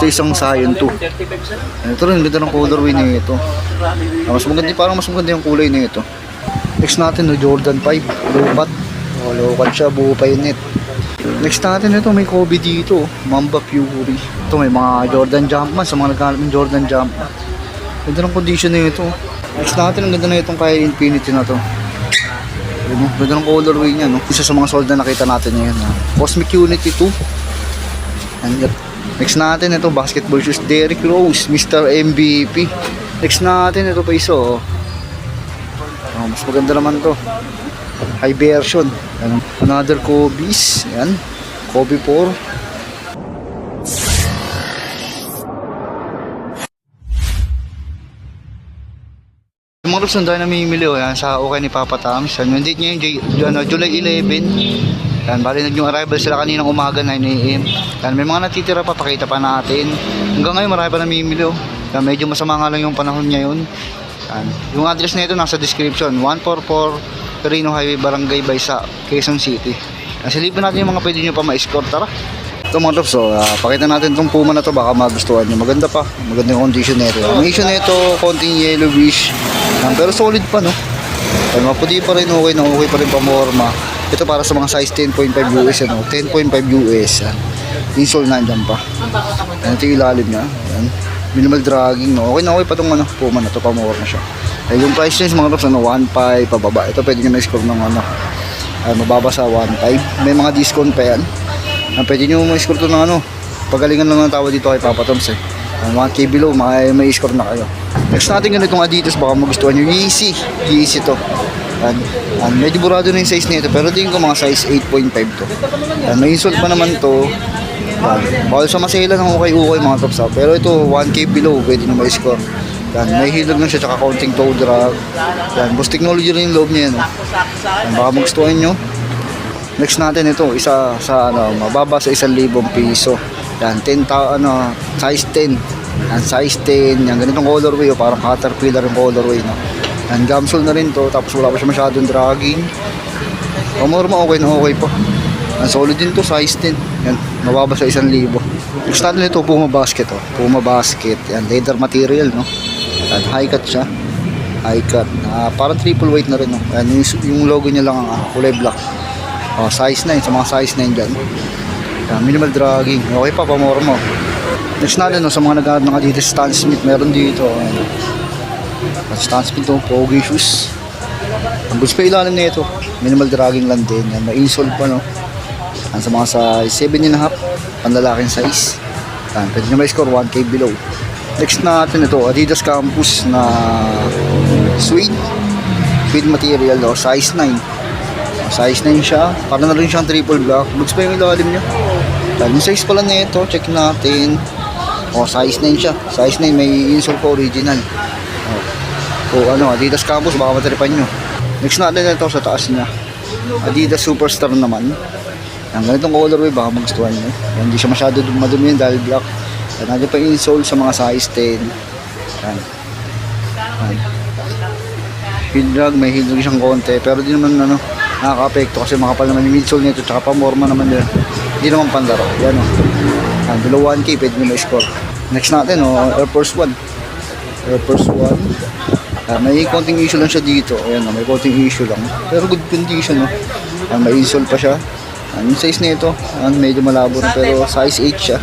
Ito isang Zion 2. Ito rin, ganda ng colorway na ito. Mas maganda, parang mas maganda yung kulay na ito. Next natin, no, Jordan 5. Low-cut. Low-cut siya, buo pa yun net. Next natin ito, may Kobe dito. Mamba Fury. Ito may mga Jordan Jumpman. Sa mga nagkakalap ng Jordan Jumpman. Ganda ng condition na ito. Next natin, ang ganda na itong kay Infinity na to. Ganda ng colorway niya, no? Isa sa mga sold na nakita natin ngayon. Cosmic Unity 2. Next natin ito, basketball shoes, Derrick Rose, Mr. MVP. Next natin ito pa iso. Mas maganda naman to. High version. Another Kobe's. Yan. Kobe 4. Yung mga Robs, nandang namimili yan sa okay ni Papa Tams. Yung date niya yung July 11. Yan, bali yung arrival sila kaninang umaga 9 AM. Yan, may mga natitira pa, pakita pa natin. Hanggang ngayon marami pa namimili. Yan, medyo masama nga lang yung panahon ngayon. Yan, yung address na ito nasa description. 144 Carino Highway, Barangay Baysa, Quezon City. Yan, silipin natin yung mga pwede nyo pa ma-escort. Tara. Ito mga Robs, pakita natin itong Puma na to, baka magustuhan nyo. Maganda pa, maganda yung condition nito. Ang issue nito, konting yellowish. Yan, pero solid pa, no? Yan, maputi pa rin, okay na okay pa rin pamorma. Ito para sa mga size 10.5 US, ano? 10.5 US. Insole nandiyan pa. Yan, ito yung ilalim niya. Yan. Minimal dragging, no? Okay na okay pa itong Puma na ito, pamorma siya. Ay, yung price range mga Robs, 1.5 pababa. Ito pwede nyo na-score ng mababa sa 1.5. May mga discount pa yan. Pwede nyo ma-score ito ng pagalingan lang ng tawad dito kay Papa Toms eh. 1K below, may score na kayo. Next natin ganitong Adidas, baka magustuhan nyo. Yeezy to. Medyo burado na yung size nito, pero tingin ko mga size 8.5 to. May insole pa naman to. Bawal sa masela ng ukay-ukay mga Tops, pero ito 1K below, pwede nyo ma-score. May hilog lang siya, tsaka counting toe drag. Boost technology rin yung loob niya. Baka magustuhan nyo. Next natin ito, isa sa mababa sa 1,000 piso. Yan, size 10. Yan, size 10. Yan, ganitong colorway, parang Caterpillar yung colorway, no. Yan, gamsol na rin to, tapos wala pa siya masyadong dragging. Pamorma okay na okay pa. Yan, solid din to, size 10. Yan, mababa sa 1,000. Next natin ito, Puma Basket, Puma Basket. Yan, leather material, no. Yan, high cut siya. High cut. Parang triple weight na rin, no. Yan, yung logo niya lang ang kulay black. Size 9, sa mga size 9 dyan. Minimal dragging, okay pa, pamorma. Next natin, sa mga naghahanap ng Adidas Stan Smith, meron dito Stan Smith, pogi shoes. Ang gusto pa ilalim na ito, minimal dragging lang din. Yan, may insole pa, no. Yan, sa mga size 7.5, panlalaking size. Yan, pwede nyo may score 1K below. Next natin ito, Adidas Campus na suede material, size 9. Size 9 siya, parang na rin siyang triple black. Looks pa yung ilalim niya. Yung size pala na ito, check natin. Size 9 siya. Size 9, may insole pa original. Adidas Campus, baka matripan nyo. Next natin ito sa taas niya, Adidas Superstar naman. Ang ganitong colorway, baka magustuhan nyo. Hindi siya masyado madumi yun dahil black. Nandiyan pa yung insole sa mga size 10. Yan. Heel drag, may heel drag siyang konti, pero di naman nakaka-apekto kasi makapal naman yung midsole nito, tsaka pamorma naman yun. Hindi naman pandaro. Yan below 1K, pwede nyo ma-score. Next natin, Air Force 1. Air Force 1. May konting issue lang siya dito. Ayan, may konting issue lang. Pero good condition, may insole pa siya. Yung size nito, medyo malabo na, pero size 8 siya.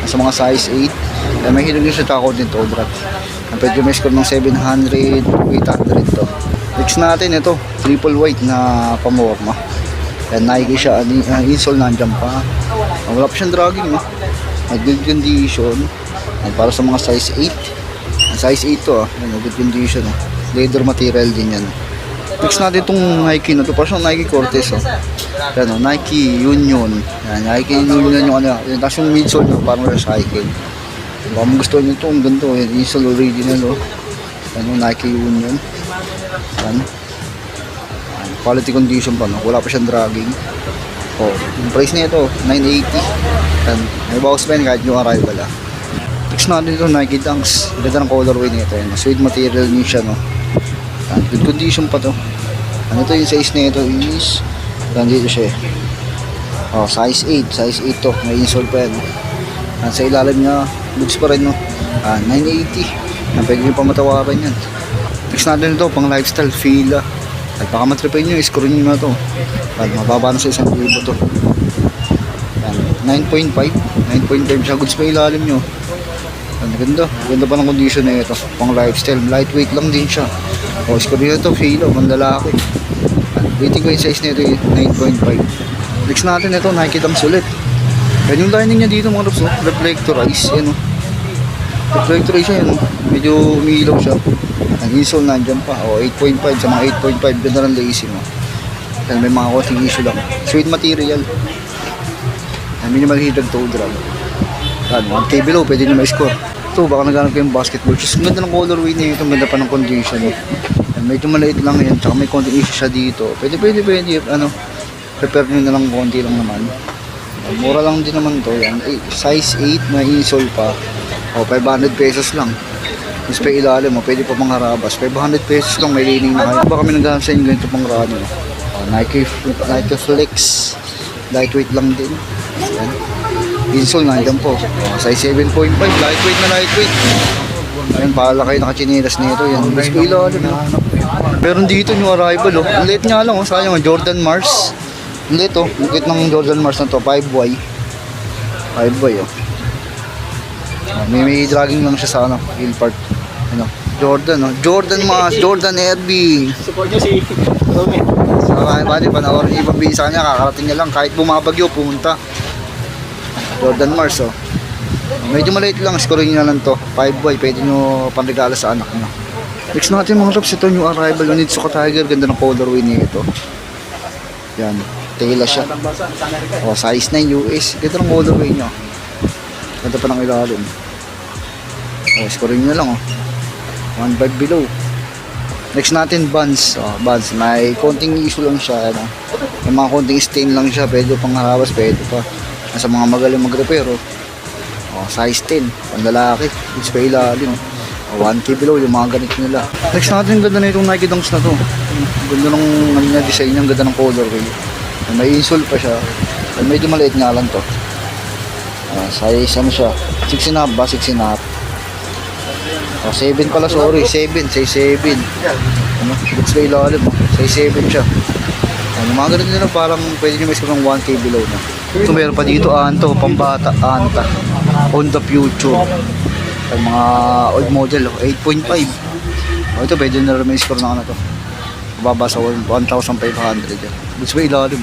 Sa mga size 8. May hilog siya, tsaka konting toe drag. Pwede may score ng 700, 800 to. Next natin ito, triple white na pamorma. Nike siya, insole nandiyan pa. Wala pa siyang dragging, good condition. Para sa mga size 8. Size 8 to, good condition. Leather material din yan. Next natin itong Nike na to, para siyang Nike Cortez. Nike Union. Nike Union yung tapos yung midsole nyo, parang recycle. Baka gusto nyo ito, ang ganito, insole original, Nike Union. Quality condition pa, wala pa siyang dragging. Yung price niya ito, 980. May bawas pa yun kahit yung arrival. Next natin ito, Nike Dunks. Ganda ng colorway nito, suede material niya siya, good condition pa to. Ito yung size na ito is dito siya, size 8 to, may insole pa yan. Sa ilalim niya, goods pa rin, no? 980. Pwede nyo pa matawaran yan. Next natin ito, pang lifestyle, Fila. At baka matripin nyo, screw nyo na to. At mababa na sa 1,000 to. 9.5 siya, goods pa ilalim nyo. Ganda pa ng condition na ito. Pang lifestyle, lightweight lang din siya. Screw nyo na to, Fila, mandalaki. Rating ko yung size nito, 9.5. Next natin ito, Nike Dunks ulit. Yan yung lining niya dito mga loves, no? Reflectorize, yan, no? Reflectorize siya, yan, no? Medyo umiilaw siya. Ang insole nandyan pa, 8.5 sa mga 8.5, ganda ng lacing, no? Yan, may mga konting issue lang. Suede material. Yan, minimal heated toe drag. Yan, 1K below, pwede nyo ma-score. Ito, baka naghanap ko yung basketball shoes. Ang ganda ng colorway niya, itong ganda pa ng condition, no? Yan, medyo maliit lang yan, tsaka may konting issue siya dito. Pwede, ano, prepare nyo na lang konti lang naman. Mura lang din naman to, yan. Size 8 na insole pa. 500 pesos lang. Mas pa ilalim mo, pwede pa pang harabas. 500 pesos lang, may lining na kayo. Baka kami naghahanap sa inyo ganito pang running. Nike Flex. Lightweight lang din. Yan. Insole nga dyan po. Size 7.5, lightweight na lightweight. Ayan, pahala kayo nakachinelas nito. Yan, mas pa ilalim. Pero dito yung arrival, oh. Ang late nga lang, oh. Sayang, Jordan Mars. Ang late, oh. Late ng Jordan Mars na to, 5Y. 5Y, oh. May dragging lang siya sa ano, heel part. Ano, Jordan, oh. Jordan Mars, Jordan Irving. Support nyo si Romy. Bali, panoorin niya ibang bisa niya, kakarating niya lang. Kahit bumabagyo, pumunta. Jordan Mars, oh. Medyo maliit lang, scoring niya lang to. 5Y, pwede nyo panregalo sa anak niyo. Next natin mga tops, ito yung arrival ng Nitsuka Tiger. Ganda ng colorway niya ito. Yan, tela siya. Size 9 US. Ganda ng colorway niya. Ganda pa ng ilalim. Scoring nyo lang, oh. 1.5 below. Next natin, Vans. Vans. May konting issue lang siya, ano. May mga konting stain lang siya. Pwede pang harawas, pwede pa. Sa mga magaling mag-repair, oh. Size 10. Panlalaki. It's pa ilalim. 1K below, yung mga ganit nila. Next natin, ganda na itong Nike Dunks na to. Ganda ng design niya, ganda ng colorway. May insole pa siya. Medyo maliit nga lang to. Size ano siya, 6.5 ba? 6.5. 7 pala, sorry, 7, size 7. Ano, goods pa ilalim, size 7 siya. Mga ganito nila, parang pwede nyo may ng 1K below na. Ito meron pa dito, Anto, pambata, Anta, on the future. Ang mga old model, 8.5. Ito pwede nyo rin may score na ano to. Bababa sa 1,500 yan. Goods pa ilalim,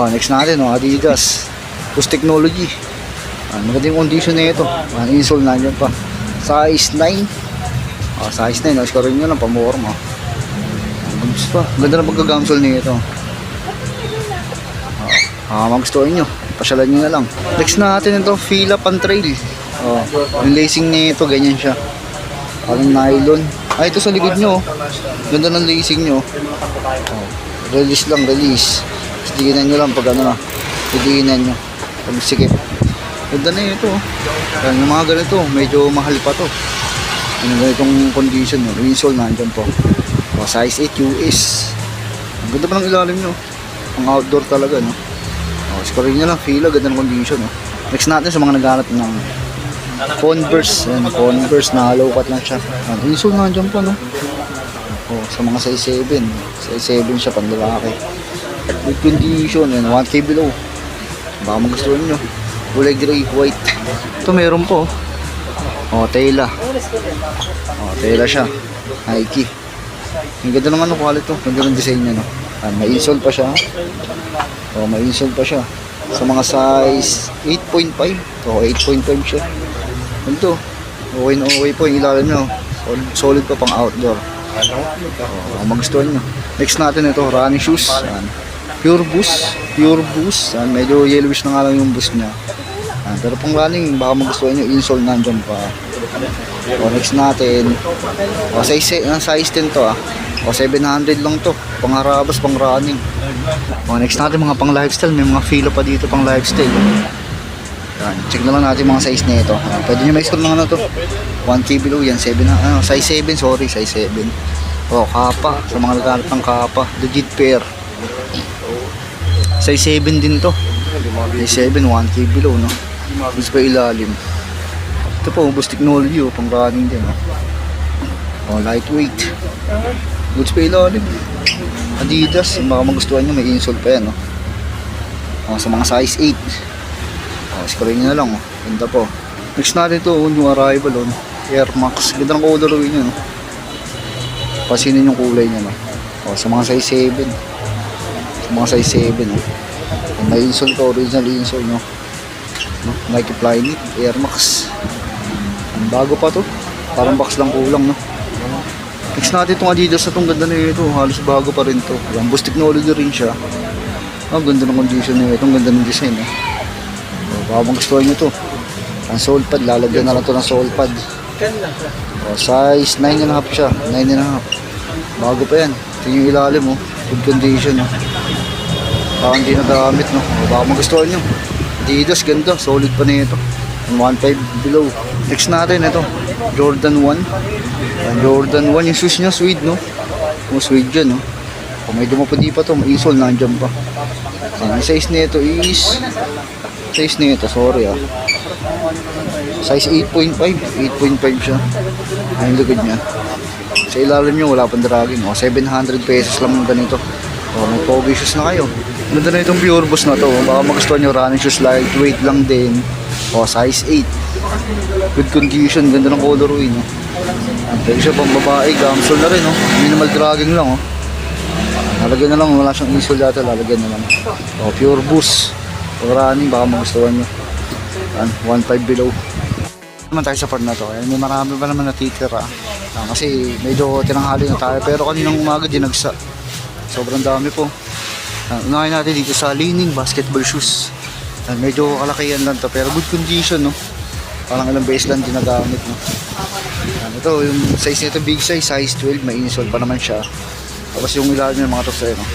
next natin, Adidas Boost Technology. Maganda yung condition na ito. Insole na dyan pa. Size 9. Size 9. Score nyo lang, pamorm. Goods pa. Ganda na pagkagamsol na ito. Magustuhan nyo, pasyalan nyo na lang. Next natin ito, Fila Pantrail. Yung lacing nito, ganyan siya. Parang nylon. Ito sa likod nyo. Ganda ng lacing nyo. Release lang, release. Diginan nyo lang pag ano na. Diginan nyo. Pag sikip. Ganda na ito. Yung mga ganito, medyo mahal pa to. Yung ganitong condition nyo. Insole nandyan po. Size 8 US. Ang ganda pa ng ilalim nyo. Ang outdoor talaga, no? Scoring nyo lang, Fila, ganda ng condition, no? Next natin sa mga naghanap ng Converse. Ayan, Converse, na low cut lang siya. Insole nandyan po, no? Sa mga size 7. Size 7 siya, panlalaki. Good condition, 1K below. Baka magustuhan nyo. Kulay gray, white. Ito meron po. Tela. Tela siya. Nike. Ang ganda ng ano, quality to. Ganda ng design niya, no? May insole pa siya. May insole pa siya. Sa mga size 8.5. 8.5 siya. Ito. Okay na okay po yung ilalim nyo. Solid pa pang outdoor. Magustuhan nyo. Next natin ito, running shoes. Pure Boost. Pure Boost. Medyo yellowish na nga lang yung boost niya. Pero pang running, baka magustuhan nyo, insole nandyan pa. Next natin, size 10 to 700 lang to. Pang harabas, pang running. Next natin mga pang lifestyle, may mga Fila pa dito pang lifestyle. Check na lang natin mga size nito. Pwede nyo ma-score na to. 1K below yan, size 7, sorry, size 7. Kapa, sa mga naghanap ng kapa, legit pair. Size 7 din to. Size 7, 1K below, no? Gusto pa ilalim. Ito po, Boost Technology, oh, pang running din. Oh, lightweight. Goods pa ilalim. Adidas, baka magustuhan nyo, may insole pa yan. Oh, sa mga size 8. Oh, screen nyo na lang. Oh. Ganda po. Next natin ito, yung arrival. Oh. Air Max. Ganda ng colorway nyo. No? Pasinin yung kulay nyo. No? Oh, sa mga size 7. Sa mga size 7. Oh. May insole to, original insole. No? No? Nike Flyknit, Air Max. Bago pa to. Parang box lang kulang. No? Next natin itong Adidas na itong ganda na ito. Halos bago pa rin to. Yung Boost Technology rin siya. Oh, ganda ng condition nito. Itong ganda ng design. Oh, baka magustuhan nyo to. Ang sole pad, lalagyan na lang to ng sole pad. Oh, size 9.5 siya. 9.5. Bago pa yan. Ito yung ilalim. Oh. Good condition. Oh. Baka hindi nagamit. No? Oh, baka magustuhan nyo. Adidas, ganda. Solid pa na ito. 1.5 below. Next natin ito. Jordan 1. Jordan 1. Yung shoes niya, suede, no? Oh, suede yan, no? Kung may dumapadi pa to, may insole, nandiyan pa. Ang size nito is... Size nito, sorry size 8.5. 8.5 siya. Ang likod niya. Sa ilalim niya, wala pang dragging. O, 700 pesos lang ng ganito. O, may pogi shoes na kayo. Ganda na itong Pure Boost na to. Baka magustuhan nyo running shoes, lightweight lang din. O, size 8. Good condition, ganda ng colorway, no? Pwede siya pang babae, gamsol na rin, no? Minimal dragging lang, oh. Lalagyan na lang, wala siyang insole dati, lalagyan na lang. O, Pure Boost. O, running, baka magustuhan nyo. 1.5 below. Naman tayo sa part na to. May marami pa naman natitira. Kasi medyo tinanghali na tayo. Pero kaninang umaga dinagsa. Sobrang dami po. Unahin natin dito sa Li-Ning basketball shoes. Medyo kalakihan lang to. Pero good condition, no? Parang ilang beses lang dinagamit, no? Ito, yung size nito big size. Size 12. May insole pa naman siya. Tapos yung ilalim ng mga tops no?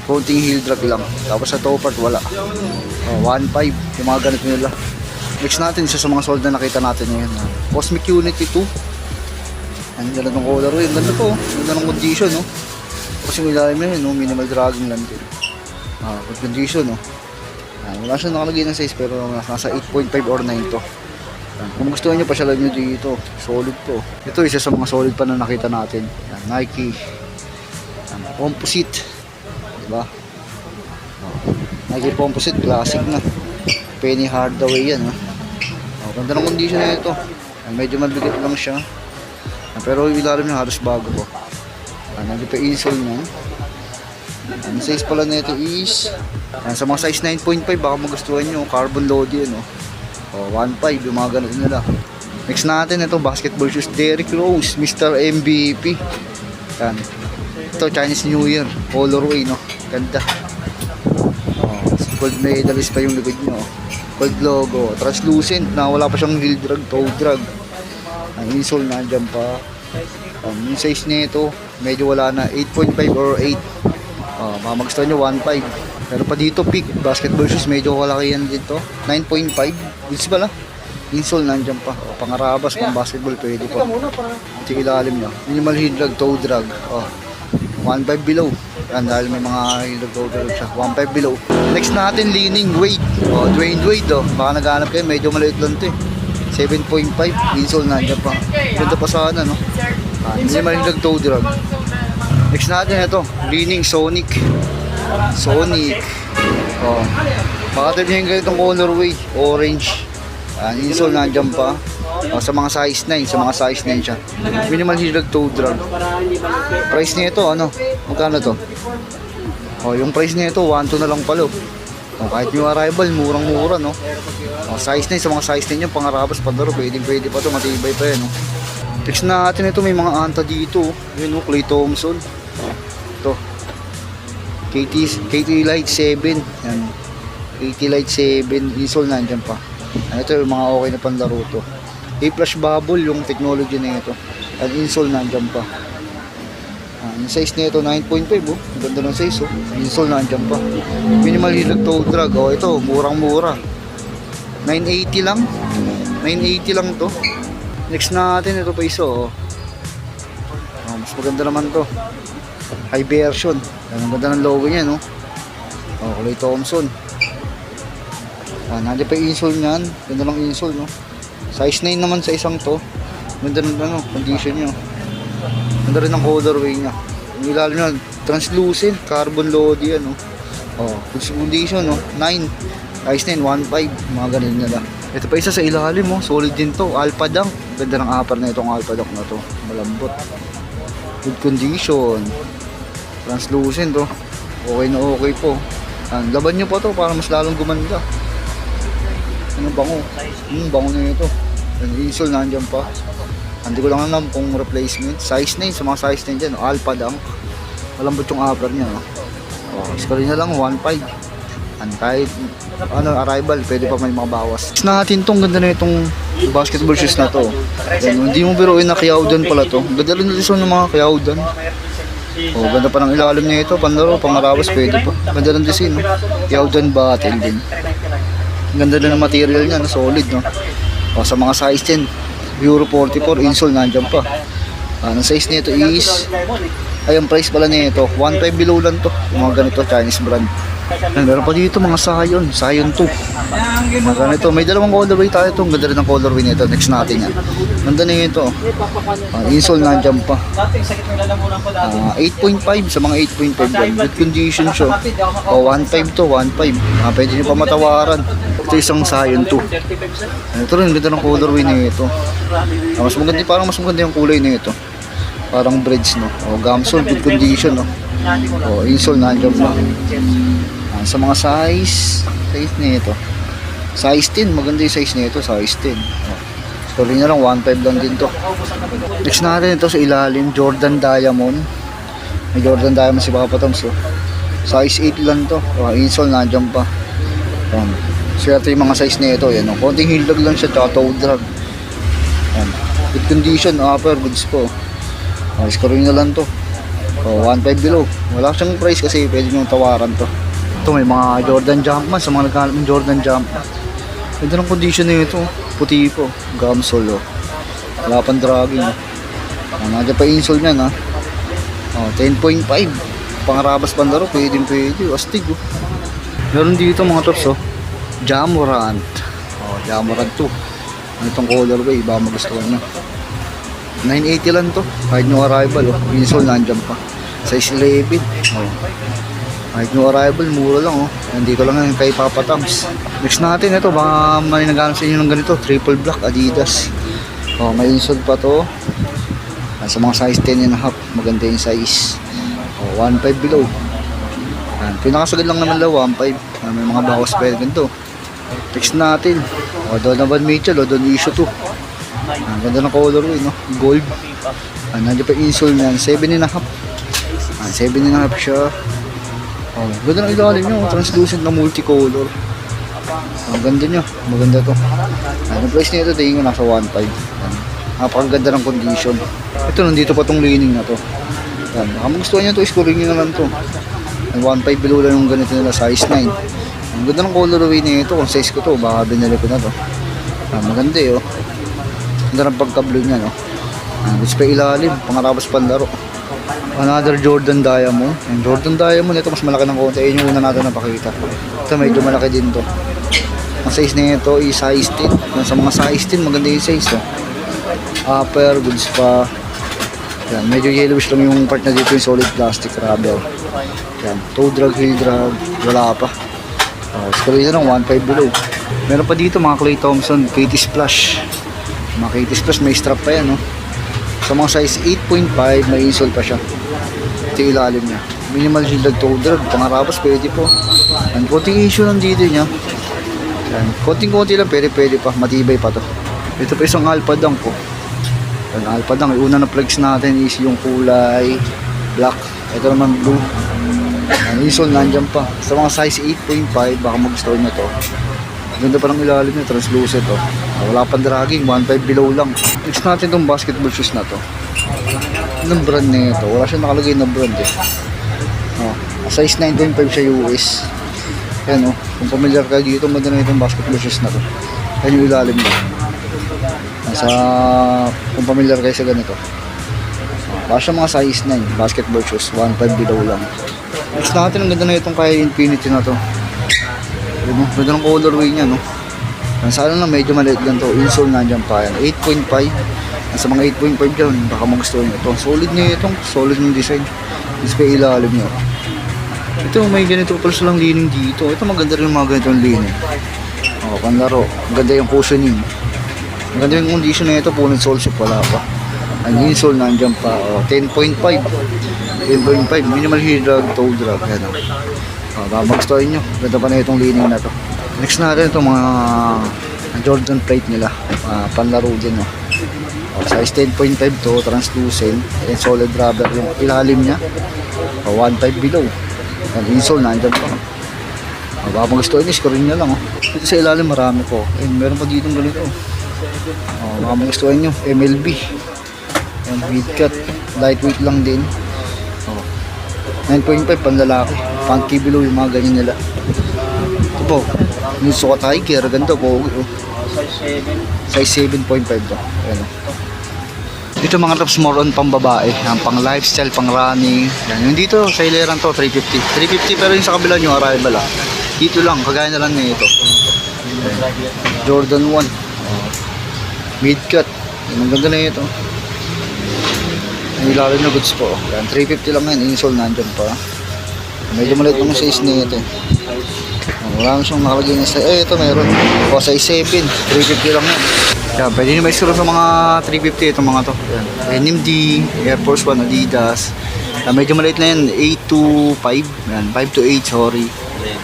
Konting heel drag lang. Tapos sa toe part wala. 1.5 yung mga ganito nila. Next natin isa sa mga sold na nakita natin ngayon. Cosmic Unity 2. Ang ganda ng colorway. Ang ganda po. Ang ganda ng condition, no? Tapos yung ilalim na yun, no? Minimal dragging lang din. Good condition, no? Wala siya nakalagay ng size pero nasa 8.5 or 9 to. Kung gusto nyo, pasyalan nyo dito. Solid po. Ito isa sa mga solid pa na nakita natin. Nike Composite. Diba? Nike Composite, classic na. Penny Hardaway yan. Ganda ng condition na ito. Medyo mabigat lang siya. Pero yung ilalim niya halos bago po. Nandito pa insole niya. Ang size pala na ito is sa mga size 9.5 baka magustuhan nyo. Carbon load yan. 1.5 yung mga ganun nila. Next natin ito basketball shoes. Derrick Rose, Mr. MVP. Yan. Ito Chinese New Year. Colorway, no? Ganda. Gold medalist pa yung likod nyo. Gold logo. Translucent na wala pa siyang heel drag, toe drag. Ang insole nandyan pa. Yung size nito medyo wala na. 8.5 or 8. Mamagustuhan nyo 1.5. Pero pa dito peak basketball shoes medyo wala yan dito. 9.5. Goods pala. Insole nandyan pa. Pangarabas, pang basketball pwede pa. Ito yung ilalim nyo. Minimal heel drag, toe drag. 1.5 below. Yan, dahil may mga hilog-over siya. 1.5 below. Next natin, Li-Ning Wade. Dwayne Wade, baka naghanap kayo, medyo maliit lang ito 7.5. Insole nandiyan pa. Ganda pa sana, no? Hindi naman hilog-toe drag. Next natin, ito. Li-Ning Sonic. Sonic. Baka tayo yung ganitong colorway. Orange. Insole nandiyan pa. Sa mga size 9, sa mga size 9 siya. Minimal hilog toe drag. Price nito ano? Magkano to? Yung price nito 1.2 na lang pala. Kahit yung arrival, murang-mura, no? Size 9, sa mga size 9 yung pangarabas padaro, pwede pa to, matibay pa yan, no? Next natin ito, may mga anta dito. Yun, no? Klay Thompson. Ito. KT Light 7. Yan. KT Light 7. Insole nandiyan pa. Ito yung mga okay na panlaro to. A-flash bubble yung technology na ito. At insole nandyan pa. Yung size nito 9.5 Ganda ng size Insole nandyan pa. Minimal hilog toe drag. Ito murang-mura. 980 lang. 980 lang to. Next natin ito pa iso. Mas maganda naman to. High version. Ang ganda ng logo niya, no? Klay Thompson. Nandiyan pa yung insole niyan. Ganda ng insole, no? Size 9 naman sa isang to. Ganda ng condition niya. Ganda rin ng colorway niya. Yung ilalim niya, translucent, carbon lodi yan, no? Good condition, no? 9. Size 9, 1.5. Mga ganun nila. Ito pa isa sa ilalim, oh. Solid din to. Alpha Dunk. Ganda ng upper na itong Alpha Dunk na to. Malambot. Good condition. Translucent, oh. Okay na okay po. Laban nyo pa to para mas lalong gumanda. Ano bango? Bango na ito. Yung insole nandiyan pa. Hindi ko lang alam kung replacement. Size 9 sa mga size 9 dyan. Alpha Dunk. Malambot yung upper niya. Scaling na lang 1.5. Kahit arrival, pwede pa may mabawas. Natin tong ganda na itong basketball shoes na to. Hindi mo biruin na Kayawdan pala to. Ganda rin design ng mga Kayawdan. Ganda pa ng ilalim niya ito. Panlaro, pangarawas, pwede pa. Ganda ng design. Kayawdan battle din. Ganda na ng material niya, solid, no? Sa mga size 10, Euro 44, insole nandiyan pa. Ang size nito is, ang price pala nito, 1.5 below lang to. Mga ganito, Chinese brand. Meron pa dito mga Scion 2. Mga ganito, may dalawang colorway tayo ito. Ganda rin ng colorway nito, next natin yan. Ganda na ito. Insole nandiyan pa. 8.5 sa mga 8.5 yan. Good condition siya. 1.5 to 1.5. Pwede nyo pa matawaran. Ito isang Scion 2. Ito rin, ganda ng colorway nito. Mas maganda, parang mas maganda yung kulay nito. Parang bridge, no? Gamsol, good condition, no? Insole nandiyan pa. Sa mga size nito. Size 10, maganda yung size nito, size 10. Story na lang, 1.5 lang din to. Next natin ito sa ilalim, Jordan Diamond. May Jordan Diamond si Papa Toms. Size 8 lang to. Insole nandiyan pa. Swerte yung mga size nito. Konting hildag lang siya, tsaka toe drag. Good condition, upper goods po. Scoring na lang to. 1.5 below. Wala siyang price kasi pwede nyo tawaran to. Ito may mga Jordan Jumpman. Sa mga nagkakalap ng Jordan Jumpman, ganda ng condition na ito. Puti po. Gamsol. Wala pang dragging. Nandiyan pa insole niyan, 10.5. Pangarabas bandaro. Pwede. Astig. Meron dito mga tops. Jamorant. Jamorant 2. Ano itong colorway? Iba magustuhan nyo. 980 lang to. Kahit nyo arrival. Insole nandiyan pa. Size 11. Kahit nyo arrival, mura lang. Nandito lang yan kay Papa Toms. Next natin ito. Baka may naghanap sa inyo ng ganito. Triple black Adidas. May insole pa to. Sa mga size 10.5. Maganda yung size. 1.5 below. Pinakasagad lang naman lang 1.5. May mga bawas pa yun ganito. Next natin. Donovan Mitchell. Don issue 2. Ganda ng colorway, no? Gold. Nandiyan pa insole na yan. 7.5. 7.5 siya. Ganda ng ilalim nyo. Translucent na multicolor. Ganda nyo. Maganda to. Ang price nito, tingin ko nasa 1.5. Napakaganda ng condition. Ito, nandito pa tong lining na to. Baka magustuhan nyo to, scoring nyo na lang to. 1.5 below lang yung ganito nila, size 9. Ang ganda ng colorway nito. Kung size ko to, baka binili ko na to. Maganda ganda ng pagka-blue nya, no? Gusto pa ilalim, pangarabas panlaro. Another Jordan Diamond. Yung Jordan Diamond, ito mas malaki ng konti. Ayun yung una natin napakita. Ito medyo malaki din to. Ang size nito is size 10. Sa mga size 10, maganda yung size. Upper, goods pa. Yan, medyo yellowish lang yung part na dito, yung solid plastic rubber. Yan, toe drag, heel drag, wala pa. Scoring na lang, 1.5 below. Meron pa dito mga Klay Thompson, KT Splash. Mga KT Splash, may strap pa yan, no? Sa mga size 8.5, may insole pa siya. Ito yung ilalim niya. Minimal shielded toe drag, pangarabas, pwede po. Yan, konting issue lang dito niya. Yan, konting-konti lang, pwede pa, matibay pa to. Ito pa isang Alpha Dunk po. Yan, Alpha Dunk, yung una na flex natin is yung kulay black. Ito naman blue. Yan, insole nandyan pa. Sa mga size 8.5, baka mag-store nyo to. Ganda pa ng ilalim niya, translucent to. Wala pang dragging, 1.5 below lang. Next natin itong basketball shoes na to. Anong brand na ito? Wala siya nakalagay na brand size 9.5 siya US. Yan kung familiar ka dito, ganda na itong basketball shoes na to. Yan yung ilalim niya. Kung familiar kayo sa ganito. Baka siya mga size 9, basketball shoes, 1.5 below lang. Next natin, ang ganda na itong kay Infinity na to. Ganda ng colorway niya, no? Sa ano lang, medyo maliit lang to. Insole nandiyan pa yan. 8.5. Nasa mga 8.5 dyan, baka magustuhan nyo ito. Solid niya itong, solid ng design. Mas pa ilalim niya. Ito, may ganito pala silang lining dito. Ito, maganda rin yung mga ganitong lining. Panlaro. Maganda yung cushioning. Maganda yung condition na ito. Punit sole ship, wala pa. Ang insole nandiyan pa. 10.5. 10.5. Minimal heel drag, toe drag. Yan. Baka magustuhan nyo. Ganda pa na itong lining na to. Next natin itong mga Jordan plate nila. Panlaro din. Size 10.5 to, translucent. And solid rubber yung ilalim niya. 1.5 below. Ang insole nandiyan pa. Baka magustuhan nyo, scorin nyo lang. Dito sa ilalim marami po. And meron pa dito ganito. Baka magustuhan nyo, MLB. And heat cut. Lightweight lang din. 9.5 panlalaki. Funky below yung mga ganyan nila. Ito po. Yung sukat hiker. Ganito po. Size 7.5 to. Ayan. Dito mga tops more on pang babae. Pang lifestyle, pang running. Yan. Yung dito sa hileran to 350. 350 pero yung sa kabila nyo arrival Dito lang. Kagaya na lang na ito. Ayan. Jordan 1. Mid cut. Ang ganda na ito. Ang ilalim na goods po. Yan, 350 lang yan. Insole nandyan pa. Medyo maliit naman size na ito. Wala siyang nakalagay na size. Ito meron. Size 7. 350 lang yan. Yan, pwede nyo may siguro sa mga 350 itong mga to. Yan. NMD, Air Force 1, Adidas. Yan, medyo maliit na yan. 8 to 5. Yan, 5 to 8, sorry.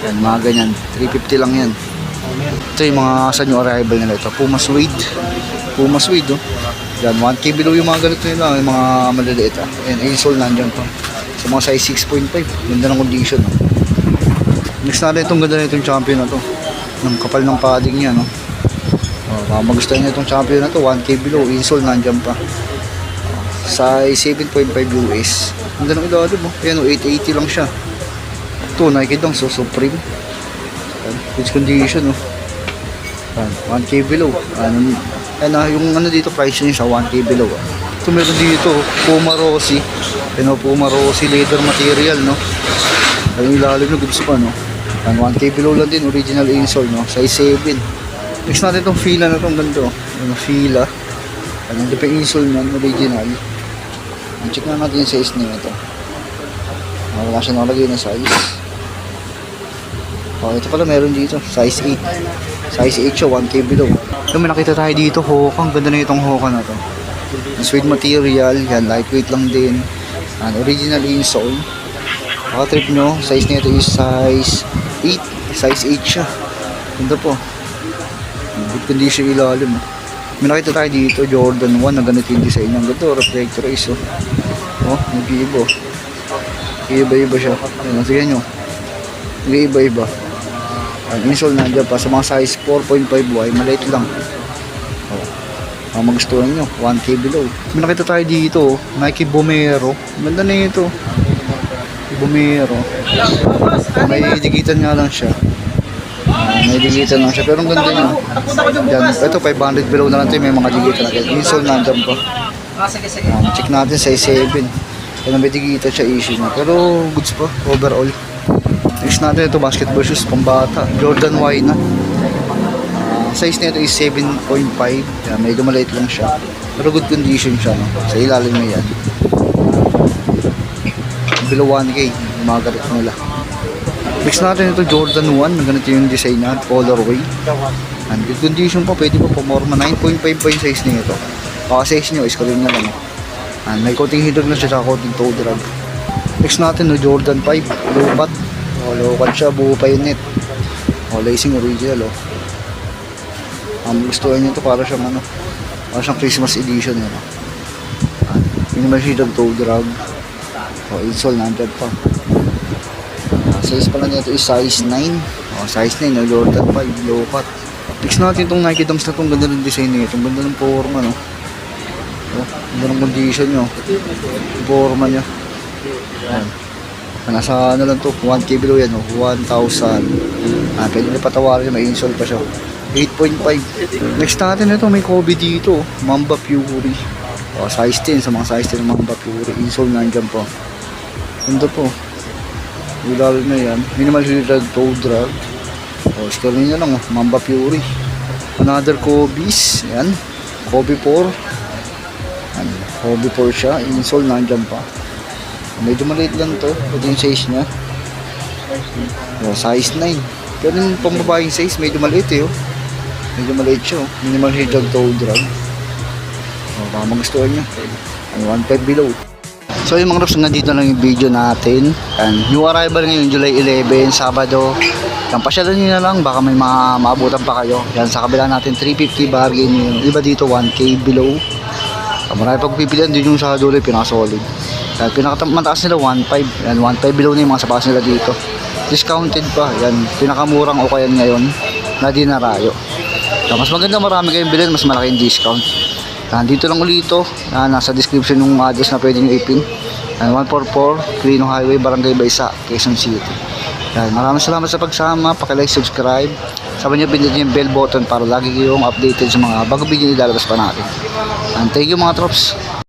Yan, mga ganyan. 350 lang yan. Ito yung mga sa new arrival nila ito. Puma Suede. Puma Suede, Yan, 1K below yung mga ganito nila, yung mga maliliit And insole nandyan pa. Sa mga size 6.5, ganda ng condition Next natin itong ganda na itong champion na to. Ang kapal ng padding niya, magustuhan niya itong champion na to, 1K below, insole nandyan pa. Size 7.5 US. Ganda ng ilalim Yan, 880 lang siya. Ito, Nike Dunk, so Supreme. Good condition, 1K below. Yung dito price niya sa 1K below. Ito meron dito, Puma Rossi. Puma Rossi leather material, Yung ilalim na goods pa, 1K below lang din, original insole, Size 7. Next natin itong fila na itong ganito. Yung fila. Hindi pa yung insole niyan, original. Check na natin yung size niya ito. Wala siya nakalagay na size. Ito pala meron dito, size 8. Size 8 siya, 1K below. Yung may nakita tayo dito, Hoka. Ang ganda na itong Hoka na to. Suede material, yan, lightweight lang din. Original insole. Trip nyo, size nito is size 8. Size 8 siya. Ganda po. Good condition ilalim. May nakita tayo dito, Jordan 1 na ganito yung design. Ang ganda, reflector is nag-iiba. Iiba-iba siya. Sige nyo. Nag-iiba-iba. Ang insole nandiyan pa sa mga size 4.5Y, maliit lang. Magustuhan nyo, 1K below. May nakita tayo dito, Nike Bomero. Ganda na ito. Bomero. May digitan nga lang siya. May digitan lang siya, pero ang ganda niya. Yan, ito 500 below na lang ito, may mga digitan na ganyan. Insole nandiyan pa. Check natin, size 7. Kaya may digitan siya issue na. Pero goods pa, overall. Next natin ito, basketball shoes, pambata. Jordan Y na. Size nito is 7.5. Yan, medyo maliit lang siya. Pero good condition siya, Sa ilalim na yan. Below 1K, yung mga garit nila. Next natin ito, Jordan 1. Ganito yung design na, colorway. And good condition pa, pwede pa pamorma. 9.5 pa yung size nito. Size nyo, iskarin na lang. And may coating hidrog na siya, saka coating toe drag. Next natin, Jordan 5. Low cut. Low-cut siya, buo pa yung net. Lacing original, gustuhan nyo ito para siyang para siyang Christmas edition, minimal shaded toe drag. Insole nandyan pa. Size pala nito is size 9. Size 9, Jordan 5, low-cut. Next natin itong Nike Dunks na itong ganda ng design nito. Ang ganda ng forma, ganda ng condition nyo. Forma nyo. Nasa lang to, 1K below yan, 1,000. Pwede na patawarin, may insole pa siya. 8.5. Next natin ito, may Kobe dito, Mamba Fury. Size 10, sa mga size 10 ng Mamba Fury. Insole nandyan po. Ganda po. Ilalim na yan. Minimal heel drag, toe drag. O, store nyo lang, Mamba Fury. Another Kobe's. Yan. Kobe 4. Yan. Kobe 4 siya. Insole, nandyan pa. Medyo maliit lang to. Ito yung size niya. O, size 9. Pero yung pambabayang size, medyo maliit eh. Oh. Medyo maliit siya. Oh. Minimal hijab toe drag. O, baka magustuhan nyo. 1.5 below. So yung mga Rops, nandito lang yung video natin. And new arrival ngayon, July 11, Sabado. Yan, pasyalan nyo na lang, baka may mga maabutan pa kayo. Yan, sa kabila natin, 350 bargain yung iba dito, 1K below. Marami pagpipilian din yung sa dulo, pinakasolid. Yan, pinakamataas nila, 1.5. Yan, 1.5 below na yung mga sapatos nila dito. Discounted pa, yan, pinakamurang Okayan ngayon na dinarayo. Yan, mas maganda, marami kayong bilhin, mas malaki yung discount. Dito lang ulito, nasa description yung address na pwede nyo ipin. 144 Quirino Highway, Barangay Baysa, Quezon City. Maraming salamat sa pagsama, pakilike, subscribe. Sabi nyo, pindutin yung bell button para lagi kayong updated sa mga bagong video nilalabas pa natin. Thank you mga Trops.